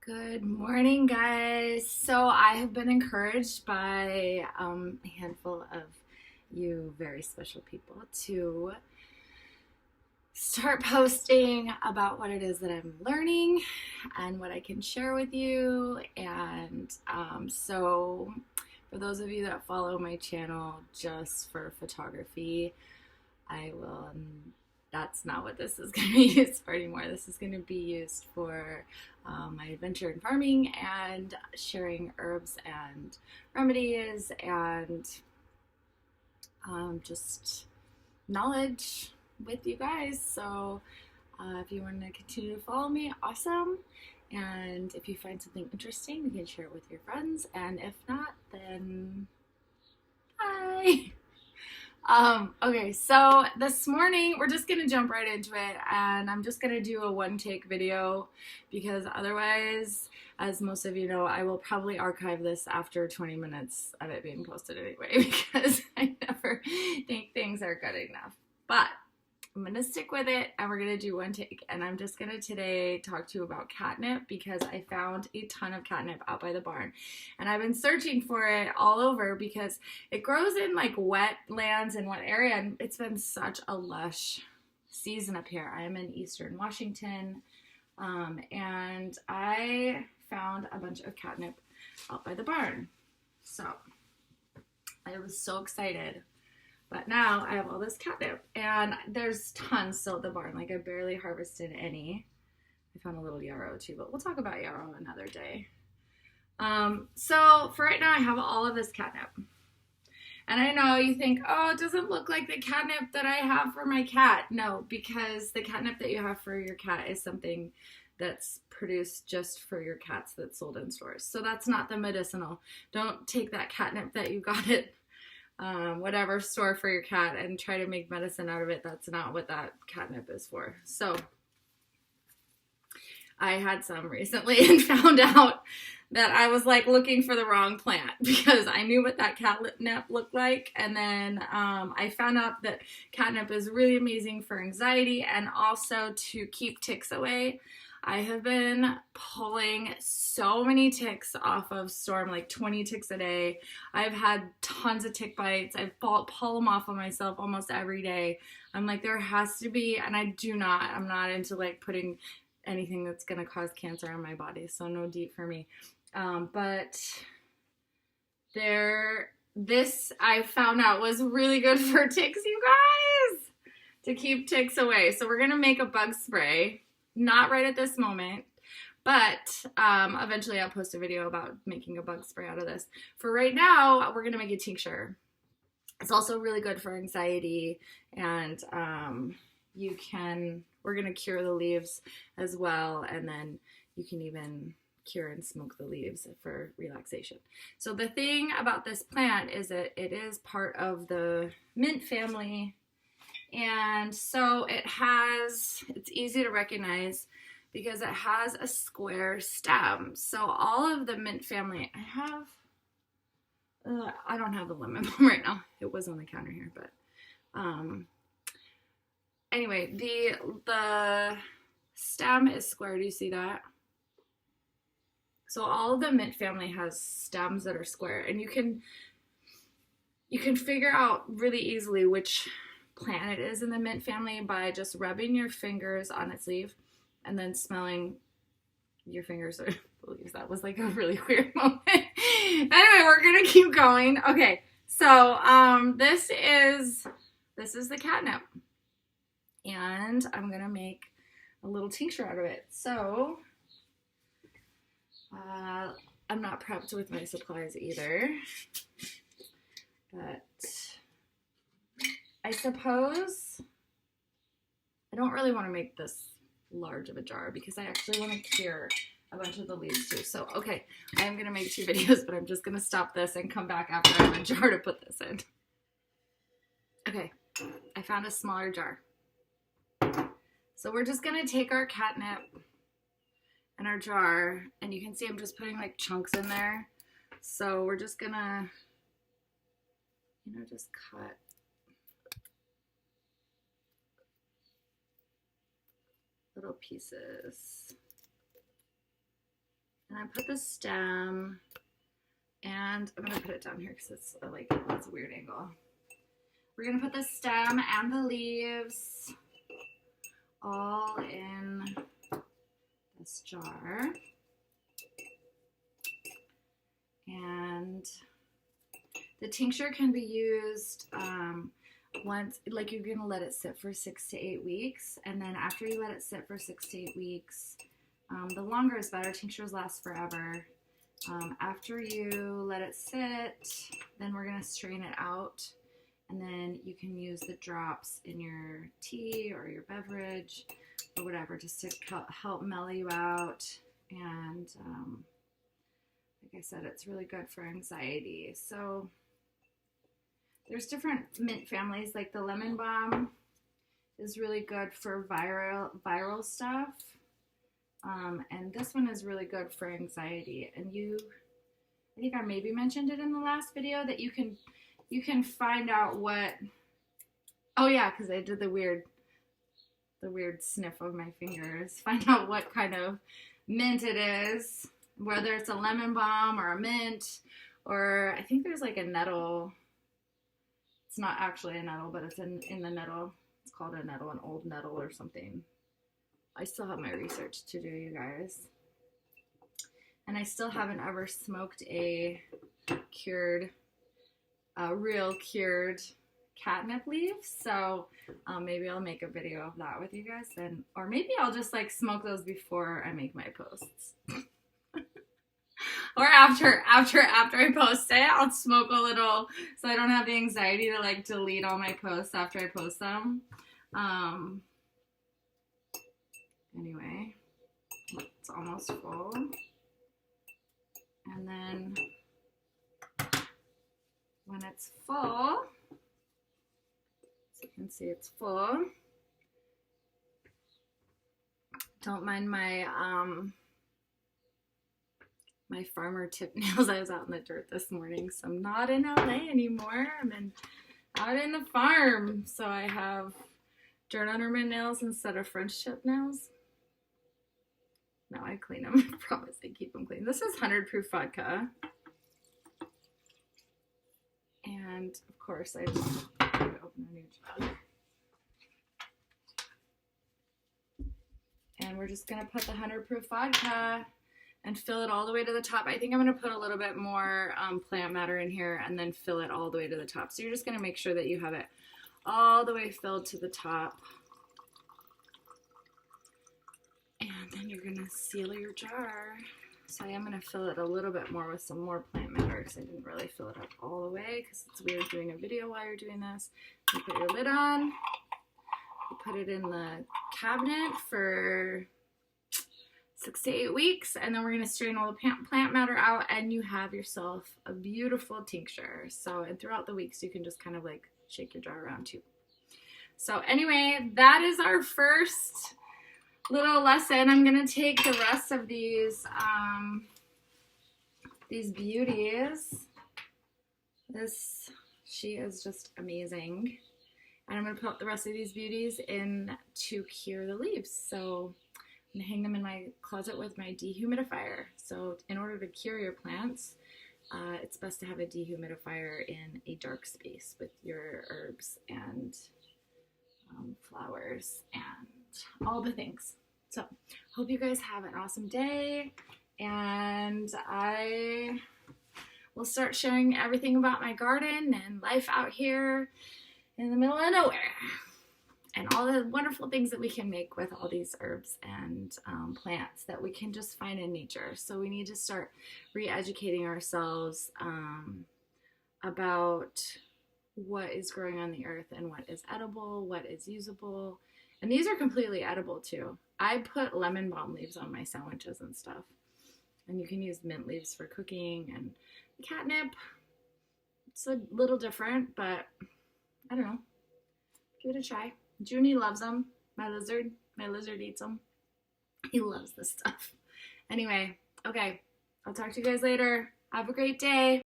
Good morning, guys. So I have been encouraged by a handful of you very special people to start posting about what it is that I'm learning and what I can share with you. And for those of you that follow my channel just for photography, I will. That's not what this is going to be used for anymore. This is going to be used for my adventure in farming and sharing herbs and remedies and just knowledge with you guys. So if you want to continue to follow me, awesome. And if you find something interesting, you can share it with your friends. And if not, then bye. Okay, so this morning we're just gonna jump right into it, and I'm just gonna do a one take video because otherwise, as most of you know, I will probably archive this after 20 minutes of it being posted anyway because I never think things are good enough. But I'm gonna stick with it and we're gonna do one take, and I'm just gonna today talk to you about catnip because I found a ton of catnip out by the barn and I've been searching for it all over because it grows in like wet lands and wet area, and it's been such a lush season up here. I'm in eastern Washington, and I found a bunch of catnip out by the barn, so I was so excited. But now I have all this catnip, and there's tons still at the barn. Like, I barely harvested any. I found a little yarrow too, but we'll talk about yarrow another day. So for right now, I have all of this catnip. And I know you think, oh, it doesn't look like the catnip that I have for my cat. No, because the catnip that you have for your cat is something that's produced just for your cats that's sold in stores. So that's not the medicinal. Don't take that catnip that you got at whatever store for your cat and try to make medicine out of it. That's not what that catnip is for. So I had some recently and found out that I was like looking for the wrong plant because I knew what that catnip looked like, and then I found out that catnip is really amazing for anxiety and also to keep ticks away. I have been pulling so many ticks off of Storm, like 20 ticks a day. I've had tons of tick bites. I pull them off of myself almost every day. I'm like, there has to be, and I'm not into like putting anything that's going to cause cancer on my body, so no deep for me. But this I found out was really good for ticks, you guys, to keep ticks away. So we're going to make a bug spray. Not right at this moment, but eventually I'll post a video about making a bug spray out of this. For right now, we're going to make a tincture. It's also really good for anxiety, and we're going to cure the leaves as well, and then you can even cure and smoke the leaves for relaxation. So the thing about this plant is that it is part of the mint family. And so it's easy to recognize because it has a square stem. So all of the mint family, I don't have the lemon balm right now. It was on the counter here, but anyway, the stem is square. Do you see that? So all of the mint family has stems that are square, and you can figure out really easily which plant it is in the mint family by just rubbing your fingers on its leaf and then smelling your fingers or the leaves. That was like a really weird moment. Anyway, we're gonna keep going. Okay, so this is the catnip, and I'm gonna make a little tincture out of it. So I'm not prepped with my supplies either, but I suppose I don't really want to make this large of a jar because I actually want to cure a bunch of the leaves too. So, okay, I am going to make 2 videos, but I'm just going to stop this and come back after I have a jar to put this in. Okay, I found a smaller jar. So we're just going to take our catnip in our jar, and you can see I'm just putting like chunks in there. So we're just going to, just cut little pieces. gonna put the stem, and I'm gonna put it down here because it's like that's a weird angle. We're gonna put the stem and the leaves all in this jar. And the tincture can be used once, like you're gonna let it sit for 6 to 8 weeks, and then after you let it sit for 6 to 8 weeks, the longer is better. Tinctures last forever. After you let it sit, then we're gonna strain it out, and then you can use the drops in your tea or your beverage or whatever just to help mellow you out. And like I said, it's really good for anxiety. So there's different mint families, like the lemon balm is really good for viral stuff. And this one is really good for anxiety. And I think I maybe mentioned it in the last video that you can find out what, oh yeah, because I did the weird sniff of my fingers. Find out what kind of mint it is, whether it's a lemon balm or a mint, or I think there's like a nettle. It's not actually a nettle, but it's in the nettle. It's called a nettle, an old nettle or something. I still have my research to do, you guys. And I still haven't ever smoked a real cured catnip leaf. So maybe I'll make a video of that with you guys then. Or maybe I'll just like smoke those before I make my posts. Or after I post it, I'll smoke a little so I don't have the anxiety to like delete all my posts after I post them. Anyway, it's almost full. And then when it's full, so you can see it's full. Don't mind my my farmer tip nails. I was out in the dirt this morning, so I'm not in LA anymore. I'm out in the farm, so I have dirt under my nails instead of French tip nails. Now I clean them. I promise I keep them clean. This is 100 proof vodka. And of course I just open a new jar. And we're just gonna put the 100 proof vodka and fill it all the way to the top. I think I'm gonna put a little bit more plant matter in here and then fill it all the way to the top. So you're just gonna make sure that you have it all the way filled to the top. And then you're gonna seal your jar. So I am gonna fill it a little bit more with some more plant matter because I didn't really fill it up all the way because it's weird doing a video while you're doing this. You put your lid on, you put it in the cabinet for 6 to 8 weeks, and then we're gonna strain all the plant matter out, and you have yourself a beautiful tincture. So, and throughout the weeks, you can just kind of like shake your jar around too. So anyway, that is our first little lesson. I'm gonna take the rest of these beauties. She is just amazing. And I'm gonna put the rest of these beauties in to cure the leaves. So I'm gonna hang them in my closet with my dehumidifier. So in order to cure your plants, it's best to have a dehumidifier in a dark space with your herbs and flowers and all the things. So hope you guys have an awesome day, and I will start sharing everything about my garden and life out here in the middle of nowhere and all the wonderful things that we can make with all these herbs and plants that we can just find in nature. So we need to start re-educating ourselves about what is growing on the earth and what is edible, what is usable. And these are completely edible too. I put lemon balm leaves on my sandwiches and stuff. And you can use mint leaves for cooking, and catnip. It's a little different, but I don't know. Give it a try. Junie loves them. My lizard eats them. He loves this stuff. Anyway, okay. I'll talk to you guys later. Have a great day.